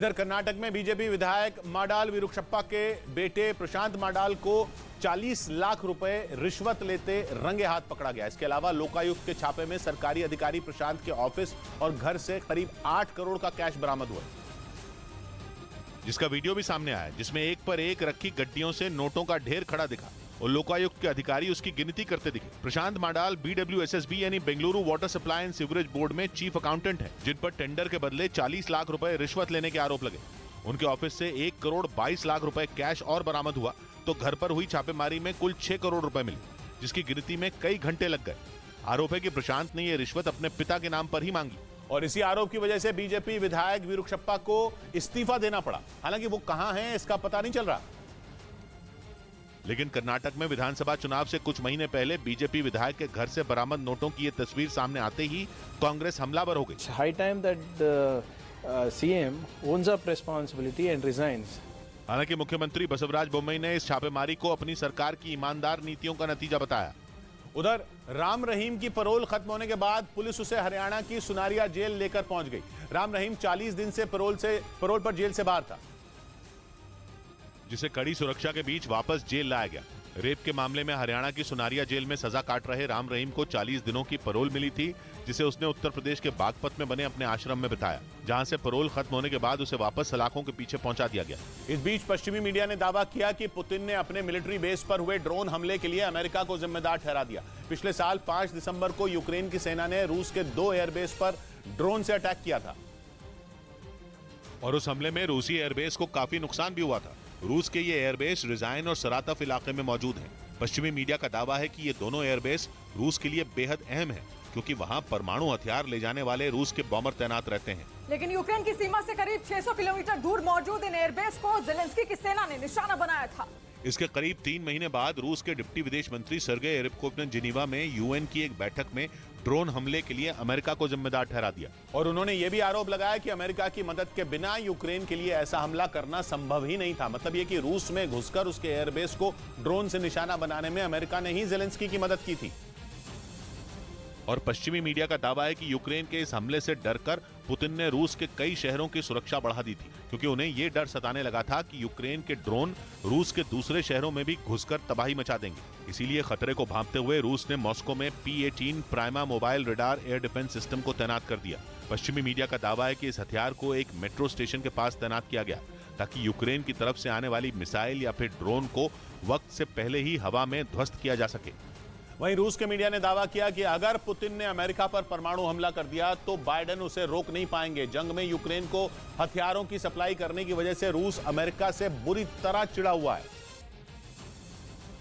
इधर कर्नाटक में बीजेपी विधायक माडाल विरुक्षप्पा के बेटे प्रशांत माडाल को 40 लाख रुपए रिश्वत लेते रंगे हाथ पकड़ा गया। इसके अलावा लोकायुक्त के छापे में सरकारी अधिकारी प्रशांत के ऑफिस और घर से करीब 8 करोड़ का कैश बरामद हुआ, जिसका वीडियो भी सामने आया, जिसमें एक पर एक रखी गड्डियों से नोटों का ढेर खड़ा दिखा और लोकायुक्त के अधिकारी उसकी गिनती करते दिखे। प्रशांत माडाल BWSSB यानी Bengaluru water supply and sewerage board में चीफ अकाउंटेंट है, जिन पर टेंडर के बदले 40 लाख रुपए रिश्वत लेने के आरोप लगे। उनके ऑफिस से 1 करोड़ 22 लाख रुपए कैश और बरामद हुआ, तो घर पर हुई छापेमारी में कुल 6 करोड़ रुपए मिले, जिसकी गिनती में कई घंटे लग गए। आरोप है कि प्रशांत ने यह रिश्वत अपने पिता के नाम पर ही मांगी और इसी आरोप की वजह से बीजेपी विधायक विरुक्षप्पा को इस्तीफा देना पड़ा। हालांकि वो कहां हैं इसका पता नहीं चल रहा। लेकिन कर्नाटक में विधानसभा चुनाव से कुछ महीने पहले बीजेपी विधायक के घर से बरामद नोटों की ये तस्वीर सामने आते ही कांग्रेस हमलावर हो गई। High time that CM owns up responsibility and resigns. हालांकि मुख्यमंत्री बसवराज बोम्मई ने इस छापेमारी को अपनी सरकार की ईमानदार नीतियों का नतीजा बताया। उधर राम रहीम की पैरोल खत्म होने के बाद पुलिस उसे हरियाणा की सुनारिया जेल लेकर पहुंच गई। राम रहीम 40 दिन से पैरोल पर जेल से बाहर था, जिसे कड़ी सुरक्षा के बीच वापस जेल लाया गया। रेप के मामले में हरियाणा की सुनारिया जेल में सजा काट रहे राम रहीम को 40 दिनों की पैरोल मिली थी, जिसे उसने उत्तर प्रदेश के बागपत में बने अपने आश्रम में बिताया, जहां से पैरोल खत्म होने के बाद उसे वापस सलाखों के पीछे पहुंचा दिया गया। इस बीच पश्चिमी मीडिया ने दावा किया कि पुतिन ने अपने मिलिट्री बेस पर हुए ड्रोन हमले के लिए अमेरिका को जिम्मेदार ठहरा दिया। पिछले साल 5 दिसंबर को यूक्रेन की सेना ने रूस के 2 एयरबेस पर ड्रोन से अटैक किया था और उस हमले में रूसी एयरबेस को काफी नुकसान भी हुआ था। रूस के ये एयरबेस रिजाइन और सरातफ इलाके में मौजूद हैं। पश्चिमी मीडिया का दावा है कि ये दोनों एयरबेस रूस के लिए बेहद अहम है, क्योंकि वहां परमाणु हथियार ले जाने वाले रूस के बॉम्बर तैनात रहते हैं। लेकिन यूक्रेन की सीमा से करीब 600 किलोमीटर दूर मौजूद इन एयरबेस को ज़ेलेंस्की की सेना ने निशाना बनाया था। इसके करीब 3 महीने बाद रूस के डिप्टी विदेश मंत्री सर्गेई रेबकोव ने जिनीवा में UN की एक बैठक में ड्रोन हमले के लिए अमेरिका को जिम्मेदार ठहरा दिया और उन्होंने यह भी आरोप लगाया कि अमेरिका की मदद के बिना यूक्रेन के लिए ऐसा हमला करना संभव ही नहीं था। मतलब ये कि रूस में घुसकर उसके एयरबेस को ड्रोन से निशाना बनाने में अमेरिका ने ही ज़ेलेंस्की की मदद की थी। और पश्चिमी मीडिया का दावा है कि यूक्रेन के इस हमले से डरकर पुतिन ने रूस के कई शहरों की सुरक्षा बढ़ा दी थी, क्योंकि उन्हें यह डर सताने लगा था कि यूक्रेन के ड्रोन रूस के दूसरे शहरों में भी घुसकर तबाही मचा देंगे। इसीलिए खतरे को भांपते हुए रूस ने मॉस्को में P-18 prima mobile radar air defence system को तैनात कर दिया। पश्चिमी मीडिया का दावा है कि इस हथियार को एक मेट्रो स्टेशन के पास तैनात किया गया, ताकि यूक्रेन की तरफ से आने वाली मिसाइल या फिर ड्रोन को वक्त से पहले ही हवा में ध्वस्त किया जा सके। वहीं रूस के मीडिया ने दावा किया कि अगर पुतिन ने अमेरिका पर परमाणु हमला कर दिया तो बाइडेन उसे रोक नहीं पाएंगे। जंग में यूक्रेन को हथियारों की सप्लाई करने की वजह से रूस अमेरिका से बुरी तरह चिढ़ा हुआ है,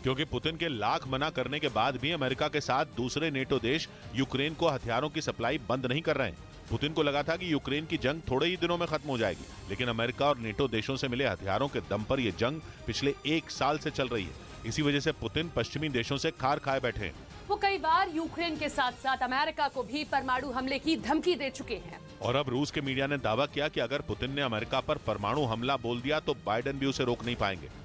क्योंकि पुतिन के लाख मना करने के बाद भी अमेरिका के साथ दूसरे नेटो देश यूक्रेन को हथियारों की सप्लाई बंद नहीं कर रहे हैं। पुतिन को लगा था कि यूक्रेन की जंग थोड़े ही दिनों में खत्म हो जाएगी, लेकिन अमेरिका और नेटो देशों से मिले हथियारों के दम पर यह जंग पिछले 1 साल से चल रही है। इसी वजह से पुतिन पश्चिमी देशों से खार खाए बैठे हैं। वो कई बार यूक्रेन के साथ साथ अमेरिका को भी परमाणु हमले की धमकी दे चुके हैं। और अब रूस के मीडिया ने दावा किया कि अगर पुतिन ने अमेरिका पर परमाणु हमला बोल दिया तो बाइडेन भी उसे रोक नहीं पाएंगे।